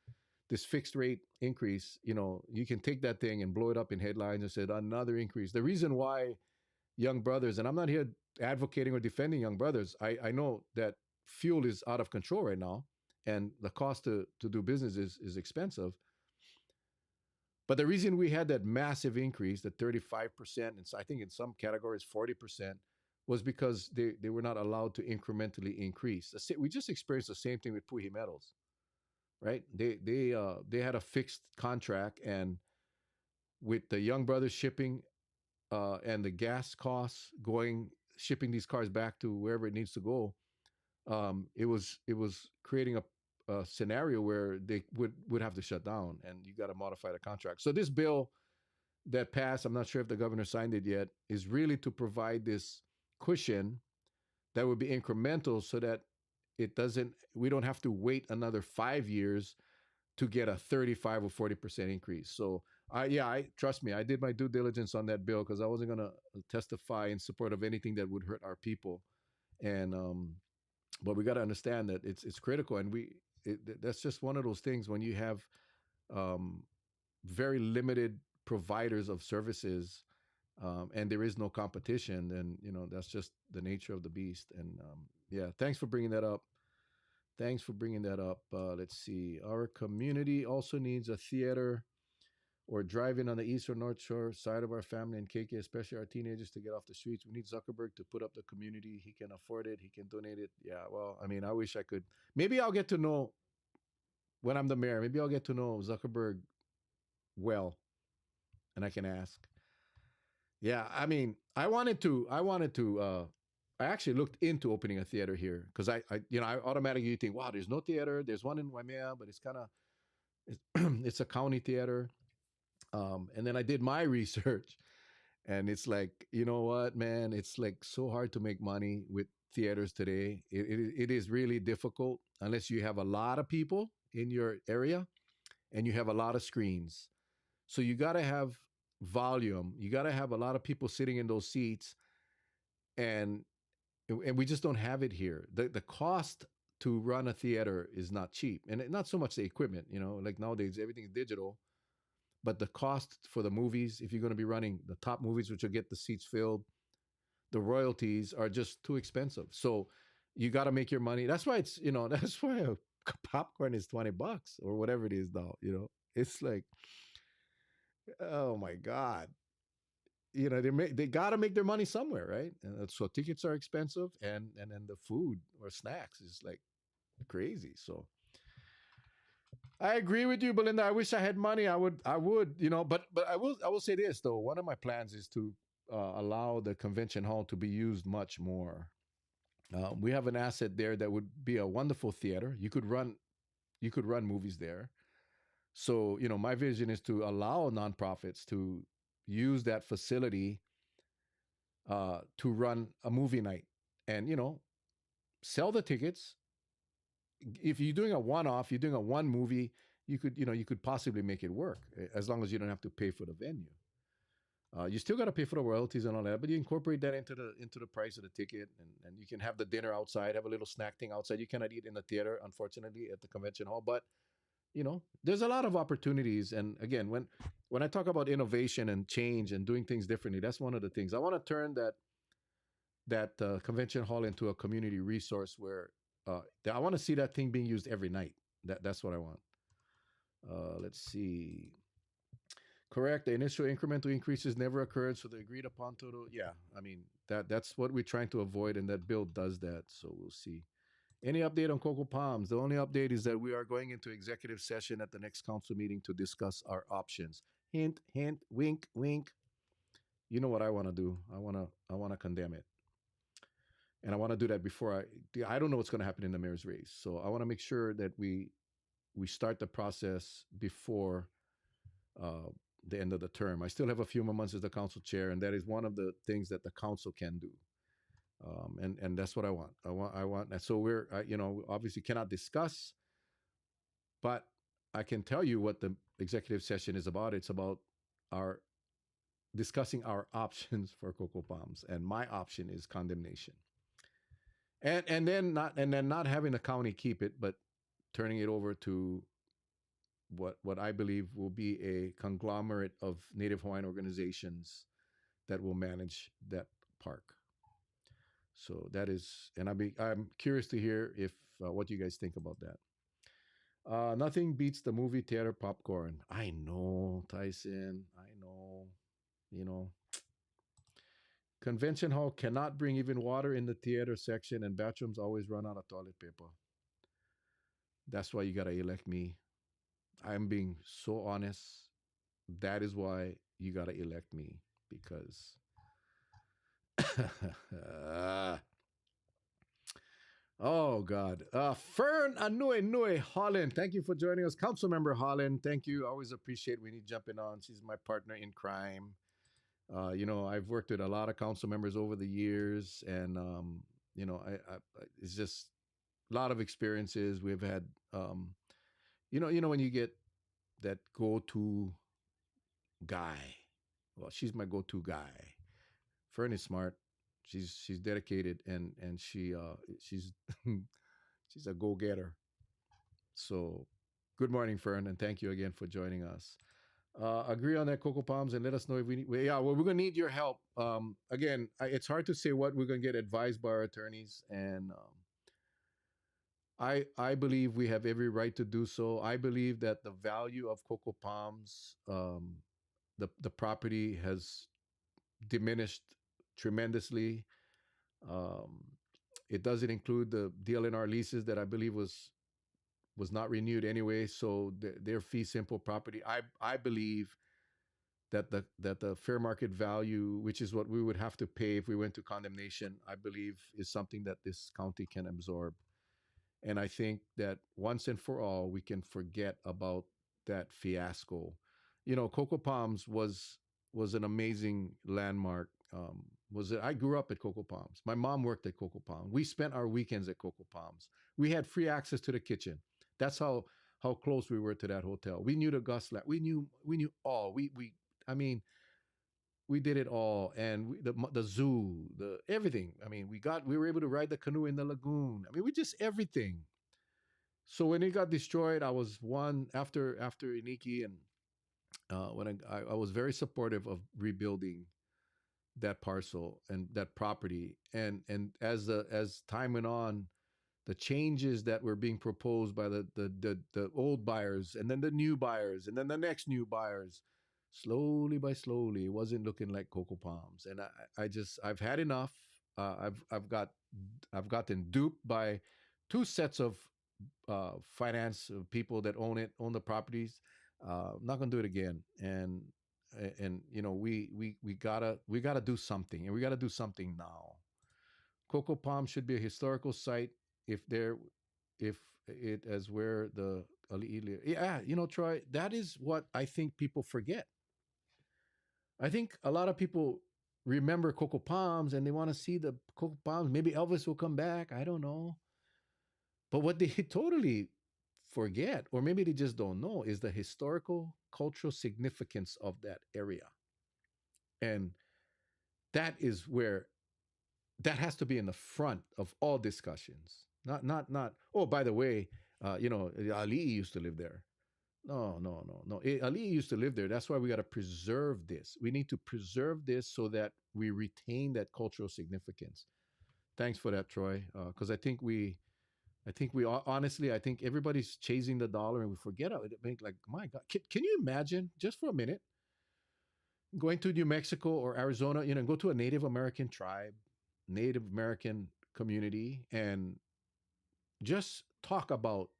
fixed rate increase, you can take that thing and blow it up in headlines and say another increase. The reason why young brothers, and I'm not here advocating or defending young brothers, I know that fuel is out of control right now and the cost to do business is expensive. But the reason we had that massive increase, the 35%, and so I think in some categories 40%, was because they were not allowed to incrementally increase. We just experienced the same thing with Puhi Metals, right? They had a fixed contract, and with the Young Brothers shipping and the gas costs shipping these cars back to wherever it needs to go, it was creating a scenario where they would have to shut down, and you got to modify the contract. So this bill that passed, I'm not sure if the governor signed it yet, is really to provide this cushion that would be incremental so that we don't have to wait another 5 years to get a 35 or 40% increase. So I trust me, I did my due diligence on that bill because I wasn't going to testify in support of anything that would hurt our people. And but we got to understand that it's critical, and that's just one of those things when you have very limited providers of services and there is no competition, then that's just the nature of the beast. And yeah, thanks for bringing that up. Thanks for bringing that up. Let's see. Our community also needs a theater or driving on the east or north shore side of our family in KK, especially our teenagers to get off the streets. We need Zuckerberg to put up the community. He can afford it. He can donate it. Yeah, well, I mean, I wish I could. Maybe I'll get to know when I'm the mayor. Maybe I'll get to know Zuckerberg well, and I can ask. Yeah, I mean, I actually looked into opening a theater here because I automatically think, wow, there's no theater. There's one in Waimea, but it's kind of, it's, it's a county theater. And then I did my research, and it's like, you know what, man, it's like so hard to make money with theaters today. It is really difficult unless you have a lot of people in your area and you have a lot of screens. So you got to have volume. You got to have a lot of people sitting in those seats, and we just don't have it here. The cost to run a theater is not cheap, and not so much the equipment. Like nowadays everything is digital, but the cost for the movies, if you're going to be running the top movies, which will get the seats filled, the royalties are just too expensive. So you got to make your money. That's why that's why a popcorn is $20 or whatever it is now. It's like, oh my god. They got to make their money somewhere, right? And so tickets are expensive, and then the food or snacks is like crazy. So I agree with you, Belinda. I wish I had money. I would, but I will say this though. One of my plans is to allow the convention hall to be used much more. We have an asset there that would be a wonderful theater. You could run movies there. So my vision is to allow nonprofits to use that facility to run a movie night, and sell the tickets. If you're doing a one-off, you're doing a one movie, you could possibly make it work, as long as you don't have to pay for the venue. You still got to pay for the royalties and all that, but you incorporate that into the price of the ticket, and you can have the dinner outside, have a little snack thing outside. You cannot eat in the theater, unfortunately, at the convention hall, but there's a lot of opportunities. And again, when I talk about innovation and change and doing things differently, that's one of the things I want to turn that convention hall into a community resource where I want to see that thing being used every night. That's what I want. Let's see. Correct. The initial incremental increases never occurred, so the agreed upon total. Yeah, I mean that's what we're trying to avoid, and that bill does that. So we'll see. Any update on Cocoa Palms? The only update is that we are going into executive session at the next council meeting to discuss our options. Hint, hint, wink, wink. You know what I want to do? I want to condemn it, and I want to do that before I don't know what's going to happen in the mayor's race. So I want to make sure that we start the process before uh, the end of the term. I still have a few more months as the council chair, and that is one of the things that the council can do. And that's what I want. I want. And so obviously cannot discuss, but I can tell you what the executive session is about. It's about our discussing our options for Cocoa Palms, and my option is condemnation, and then not having the county keep it, but turning it over to what I believe will be a conglomerate of Native Hawaiian organizations that will manage that park. So that is, and I'm curious to hear if what you guys think about that. Nothing beats the movie theater popcorn. I know, Tyson. I know. You know, convention hall cannot bring even water in the theater section, and bathrooms always run out of toilet paper. That's why you gotta elect me. I'm being so honest. That is why you gotta elect me, because oh God. Fern Anue Nue Holland. Thank you for joining us. Council member Holland. Thank you. I always appreciate when you jumping on. She's my partner in crime. I've worked with a lot of council members over the years, and it's just a lot of experiences we've had. When you get that go-to guy. Well, she's my go-to guy. Fern is smart. She's dedicated, and she's she's a go-getter. So, good morning, Fern, and thank you again for joining us. Agree on that, Coco Palms, and let us know if we need. Yeah, well, we're gonna need your help. Again, it's hard to say what we're gonna get advised by our attorneys, and I believe we have every right to do so. I believe that the value of Coco Palms, the property has diminished tremendously. Um, it doesn't include the DLNR leases that I believe was not renewed anyway. So their fee simple property. I believe that the fair market value, which is what we would have to pay if we went to condemnation, I believe is something that this county can absorb. And I think that once and for all, we can forget about that fiasco. You know, Coco Palms was an amazing landmark. Was it? I grew up at Coco Palms. My mom worked at Coco Palms. We spent our weekends at Coco Palms. We had free access to the kitchen. That's how close we were to that hotel. We knew the Goslat. We knew all. We I mean, we did it all, and the zoo, the everything. I mean, we were able to ride the canoe in the lagoon. I mean, we just everything. So when it got destroyed, I was one after Iniki, and when I was very supportive of rebuilding that parcel and that property, and as time went on, the changes that were being proposed by the old buyers, and then the new buyers, and then the next new buyers, slowly by slowly, it wasn't looking like Coco Palms, and I've had enough. I've gotten duped by two sets of finance people that own the properties. I'm not gonna do it again. And you know we gotta do something, and we gotta do something now. Coco Palm should be a historical site if it as where the yeah, you know, Troy, that is what I think people forget. I think a lot of people remember Coco Palms and they want to see the Coco Palms. Maybe Elvis will come back. I don't know. But what they totally forget, or maybe they just don't know, is the historical, cultural significance of that area. And that is where that has to be in the front of all discussions. Not. Oh, by the way, you know, Ali used to live there. No, no, no, no. Ali used to live there. That's why we got to preserve this. We need to preserve this so that we retain that cultural significance. Thanks for that, Troy. Because I think we honestly, I think everybody's chasing the dollar and we forget it. I mean, like, my God, can you imagine just for a minute going to New Mexico or Arizona, you know, go to a Native American tribe, Native American community, and just talk about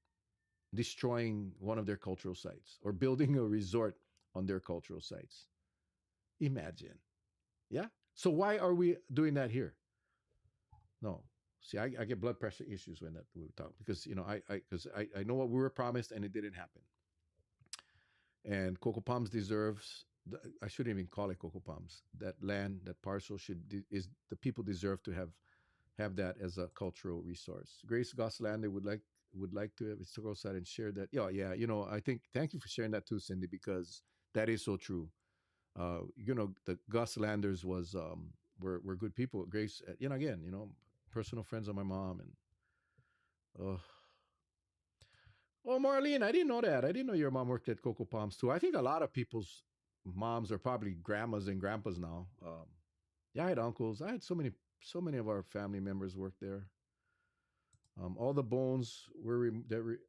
destroying one of their cultural sites or building a resort on their cultural sites. Imagine. Yeah. So why are we doing that here? No. See, I get blood pressure issues when that we talk because you know I know what we were promised and it didn't happen. And Coco Palms deserves. I shouldn't even call it Coco Palms. That land, that parcel is the people deserve to have that as a cultural resource. Grace Goslander would like to have his go side and share that. Yeah, yeah. You know, I think thank you for sharing that too, Cindy, because that is so true. You know, the Goslanders were good people. Grace, you know, again, you know, personal friends of my mom, and uh, oh, Marlene, I didn't know that. I didn't know your mom worked at Coco Palms too. I think a lot of people's moms are probably grandmas and grandpas now. Yeah, I had uncles. I had so many of our family members work there. All the bones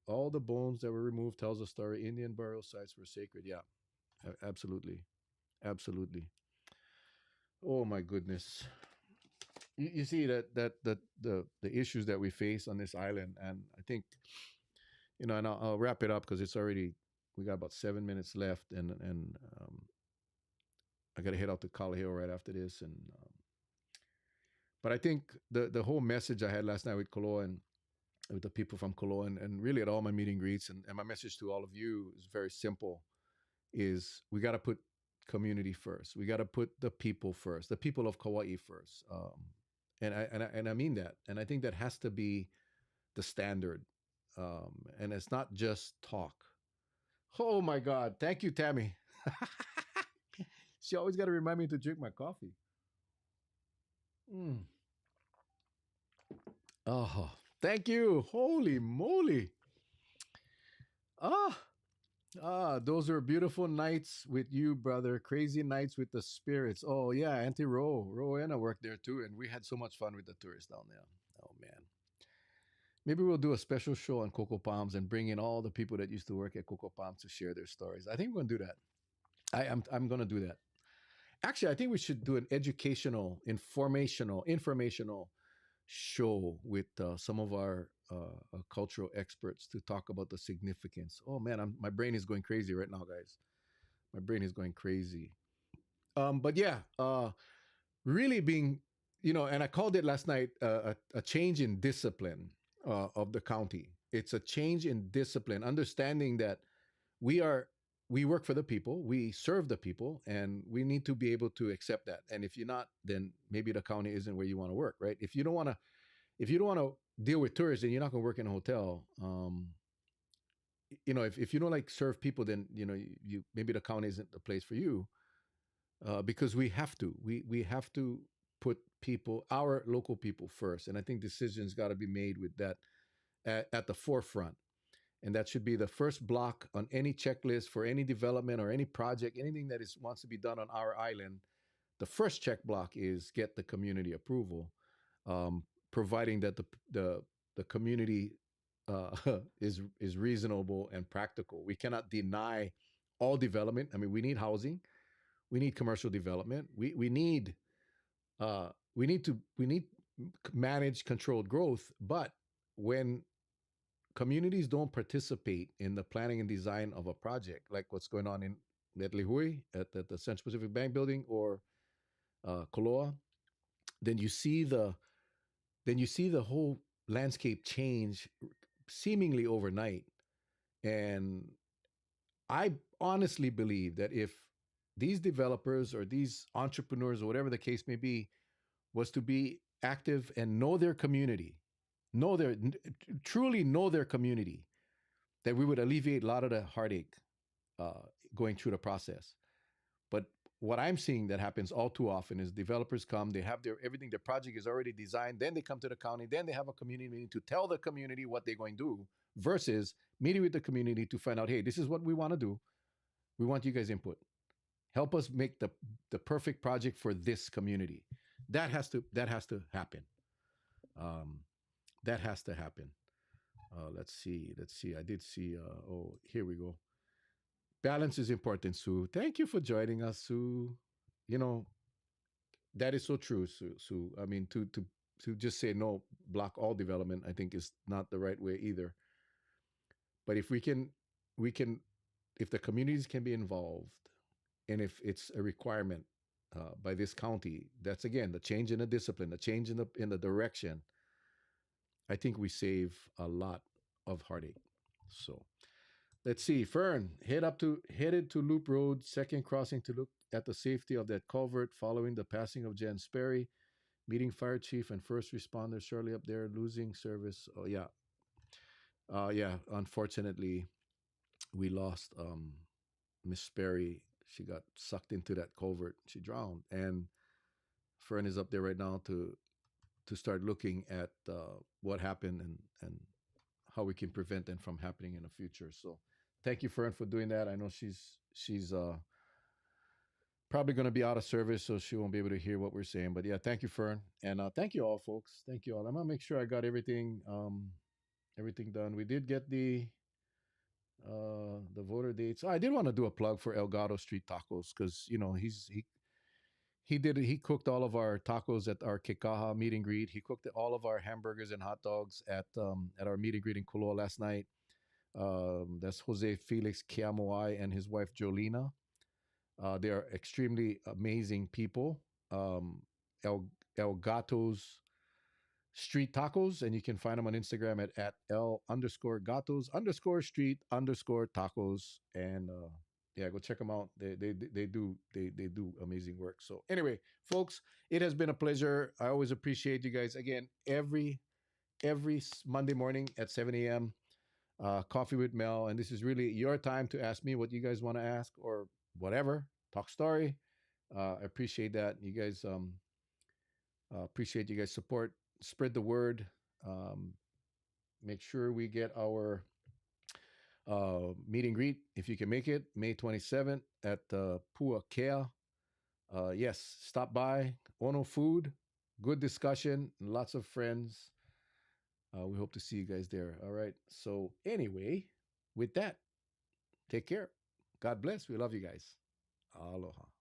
all the bones that were removed tells a story. Indian burial sites were sacred. Yeah, absolutely, absolutely. Oh my goodness. You see that the issues that we face on this island, and I think you know, and I'll wrap it up because it's already we got about 7 minutes left, and I got to head out to Collar Hill right after this, and but I think the whole message I had last night with Koloa and with the people from Koloa and really at all my meet and greets and my message to all of you is very simple: is we got to put community first. We got to put the people first, the people of Kauai first. And I mean that, and I think that has to be the standard. And it's not just talk. Oh my God! Thank you, Tammy. She always got to remind me to drink my coffee. Mm. Oh, thank you. Holy moly! Ah, Ah, those are beautiful nights with you, brother. Crazy nights with the spirits. Oh yeah, Auntie Rowena worked there too, and we had so much fun with the tourists down there. Oh man, maybe we'll do a special show on Coco Palms and bring in all the people that used to work at Coco Palms to share their stories. I think we're gonna do that. I'm gonna do that. Actually, I think we should do an educational, informational show with some of our cultural experts to talk about the significance. Oh man, my brain is going crazy right now, guys. My brain is going crazy. But yeah, really being, and I called it last night a change in discipline of the county. It's a change in discipline, understanding that we are we work for the people, we serve the people, and we need to be able to accept that. And if you're not, then maybe the county isn't where you want to work, right? If you don't want to deal with tourists, then you're not going to work in a hotel. If you don't like serve people, then you maybe the county isn't the place for you, because we have to put people, our local people first, and I think decisions got to be made with that at the forefront, and that should be the first block on any checklist for any development or any project, anything that is wants to be done on our island. The first check block is get the community approval, um, providing that the community uh, is reasonable and practical. We cannot deny all development. I mean, we need housing, we need commercial development, we need managed controlled growth. But when communities don't participate in the planning and design of a project, like what's going on in Metlihui at the Central Pacific Bank building, or Koloa, then you see the whole landscape change seemingly overnight. And I honestly believe that if these developers or these entrepreneurs or whatever the case may be was to be active and know their community, know their truly know their community, that we would alleviate a lot of the heartache uh, going through the process. But what I'm seeing that happens all too often is developers come, they have their everything, their project is already designed, then they come to the county, then they have a community meeting to tell the community what they're going to do, versus meeting with the community to find out, hey, this is what we want to do. We want you guys input. Help us make the perfect project for this community. That has to happen. Um, that has to happen. Let's see. Let's see. I did see. Oh, here we go. Balance is important, Sue. Thank you for joining us, Sue. You know, that is so true, Sue. I mean, to just say no, block all development, I think is not the right way either. But if we can, if the communities can be involved, and if it's a requirement by this county, that's again the change in the discipline, the change in the direction. I think we save a lot of heartache. So let's see. Fern, headed to Loop Road, second crossing to look at the safety of that culvert following the passing of Jen Sperry. Meeting fire chief and first responders shortly up there, losing service. Oh yeah, yeah. Unfortunately, we lost Miss Sperry. She got sucked into that culvert. She drowned, and Fern is up there right now to start looking at what happened and how we can prevent them from happening in the future. So, thank you, Fern, for doing that. I know she's probably going to be out of service, so she won't be able to hear what we're saying. But yeah, thank you, Fern, and thank you all, folks. Thank you all. I'm gonna make sure I got everything done. We did get the voter dates. Oh, I did want to do a plug for Elgato Street Tacos, because he cooked all of our tacos at our Kekaha meet and greet. He cooked all of our hamburgers and hot dogs at our meet and greet in Kuloa last night. That's Jose Felix Kiamoai and his wife Jolina. They are extremely amazing people. El El Gatos Street Tacos, and you can find them on Instagram at L underscore Gatos underscore Street underscore Tacos, and yeah, go check them out. They do amazing work. So anyway, folks, it has been a pleasure. I always appreciate you guys. Again, every Monday morning at 7 a.m. Coffee with Mel, and this is really your time to ask me what you guys want to ask or whatever. Talk story. I appreciate that. You guys appreciate you guys support. Spread the word. Um, make sure we get Meet and greet if you can make it, May 27th at Pua Kea. Yes, stop by. Ono food, good discussion, lots of friends. We hope to see you guys there. All right. So, anyway, with that, take care. God bless. We love you guys. Aloha.